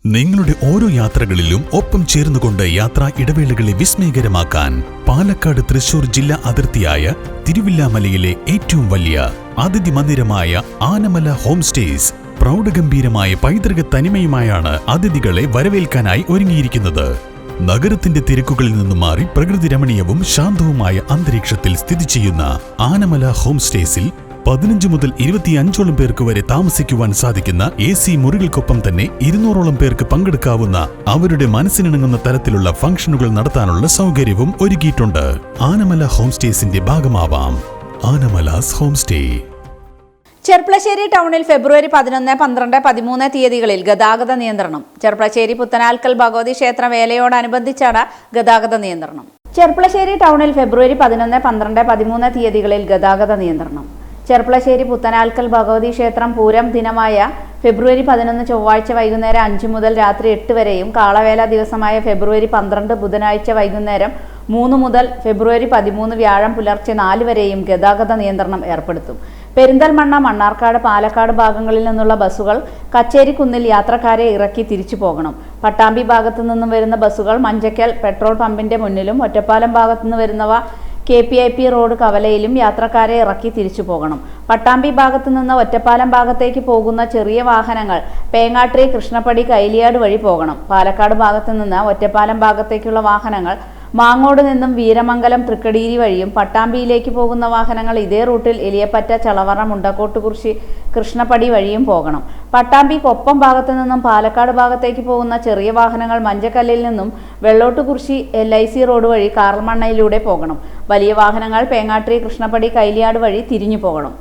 നിങ്ങളുടെ ഓരോ യാത്രകളിലും ഒപ്പം ചേർന്നുകൊണ്ട് യാത്രാ ഇടവേളകളെ വിസ്മയകരമാക്കാൻ പാലക്കാട് തൃശൂർ ജില്ലാ അതിർത്തിയായ തിരുവില്ലാമലയിലെ ഏറ്റവും വലിയ അതിഥി മന്ദിരമായ ആനമല ഹോം സ്റ്റേസ് പ്രൗഢഗംഭീരമായ പൈതൃക തനിമയുമായാണ് അതിഥികളെ വരവേൽക്കാനായി ഒരുങ്ങിയിരിക്കുന്നത്. നഗരത്തിന്റെ തിരക്കുകളിൽ നിന്നും മാറി പ്രകൃതി രമണീയവും ശാന്തവുമായ അന്തരീക്ഷത്തിൽ സ്ഥിതി ചെയ്യുന്ന ആനമല ഹോം സ്റ്റേസിൽ 15 മുതൽ 25ഓളം പേർക്ക് വരെ താമസിക്കുവാൻ സാധിക്കുന്ന AC മുറികൾക്കൊപ്പം തന്നെ 200ഓളം പേർക്ക് പങ്കെടുക്കാവുന്ന അവരുടെ മനസ്സിനിണങ്ങുന്ന തരത്തിലുള്ള ഫംഗ്ഷനുകൾ നടത്താനുള്ള സൗകര്യവും ഒരുക്കിയിട്ടുണ്ട്. ആനമല ഹോം സ്റ്റേസിന്റെ ഭാഗമാവാം. Anamalas home stay. ചെർപ്പളശ്ശേരി ടൗണിൽ ഫെബ്രുവരി 11, 12, 13 തീയതികളിൽ ഗതാഗത നിയന്ത്രണം. ചെർപ്പളശ്ശേരി പുത്തനാൽക്കൽ ഭഗവതി ക്ഷേത്ര വേലയോടനുബന്ധിച്ചാണ് ഗതാഗത നിയന്ത്രണം. ചെർപ്പളശ്ശേരി ടൗണിൽ ഫെബ്രുവരി 11, 12, 13 തീയതികളിൽ ഗതാഗത നിയന്ത്രണം. ചെർപ്പളശ്ശേരി പുത്തനാൽക്കൽ ഭഗവതി ക്ഷേത്രം പൂരം ദിനമായ ഫെബ്രുവരി 11 ചൊവ്വാഴ്ച വൈകുന്നേരം 5 മുതൽ രാത്രി 8 വരെയും കാളവേല ദിവസമായ ഫെബ്രുവരി 12 ബുധനാഴ്ച വൈകുന്നേരം 3 മുതൽ ഫെബ്രുവരി 13 വ്യാഴം പുലർച്ചെ 4 വരെയും ഗതാഗത നിയന്ത്രണം ഏർപ്പെടുത്തും. പെരിന്തൽമണ്ണ, മണ്ണാർക്കാട്, പാലക്കാട് ഭാഗങ്ങളിൽ നിന്നുള്ള ബസ്സുകൾ കച്ചേരിക്കുന്നിൽ യാത്രക്കാരെ ഇറക്കി തിരിച്ചു പോകണം. പട്ടാമ്പി ഭാഗത്തു നിന്നും വരുന്ന ബസ്സുകൾ മഞ്ചക്കൽ പെട്രോൾ പമ്പിന്റെ മുന്നിലും ഒറ്റപ്പാലം ഭാഗത്തു നിന്ന് വരുന്നവ KPIP റോഡ് കവലയിലും യാത്രക്കാരെ ഇറക്കി തിരിച്ചു പോകണം. പട്ടാമ്പി ഭാഗത്തു നിന്ന് ഒറ്റപ്പാലം ഭാഗത്തേക്ക് പോകുന്ന ചെറിയ വാഹനങ്ങൾ പേങ്ങാട്രി, കൃഷ്ണപ്പടി, കൈലിയാട് വഴി പോകണം. പാലക്കാട് ഭാഗത്തു നിന്ന് ഒറ്റപ്പാലം ഭാഗത്തേക്കുള്ള വാഹനങ്ങൾ മാങ്ങോട് നിന്നും വീരമംഗലം, തൃക്കടീരി വഴിയും പട്ടാമ്പിയിലേക്ക് പോകുന്ന വാഹനങ്ങൾ ഇതേ റൂട്ടിൽ എലിയപ്പറ്റ, ചളവറ, മുണ്ടക്കോട്ടുകുറിശി, കൃഷ്ണപ്പടി വഴിയും പോകണം. പട്ടാമ്പി കൊപ്പം ഭാഗത്തു നിന്നും പാലക്കാട് ഭാഗത്തേക്ക് പോകുന്ന ചെറിയ വാഹനങ്ങൾ മഞ്ചക്കല്ലിൽ നിന്നും വെള്ളോട്ടുകുറിശി LIC റോഡ് വഴി കാറൽമണ്ണയിലൂടെ പോകണം. വലിയ വാഹനങ്ങൾ പേങ്ങാട്രി, കൃഷ്ണപ്പടി, കൈലിയാട് വഴി തിരിഞ്ഞു പോകണം.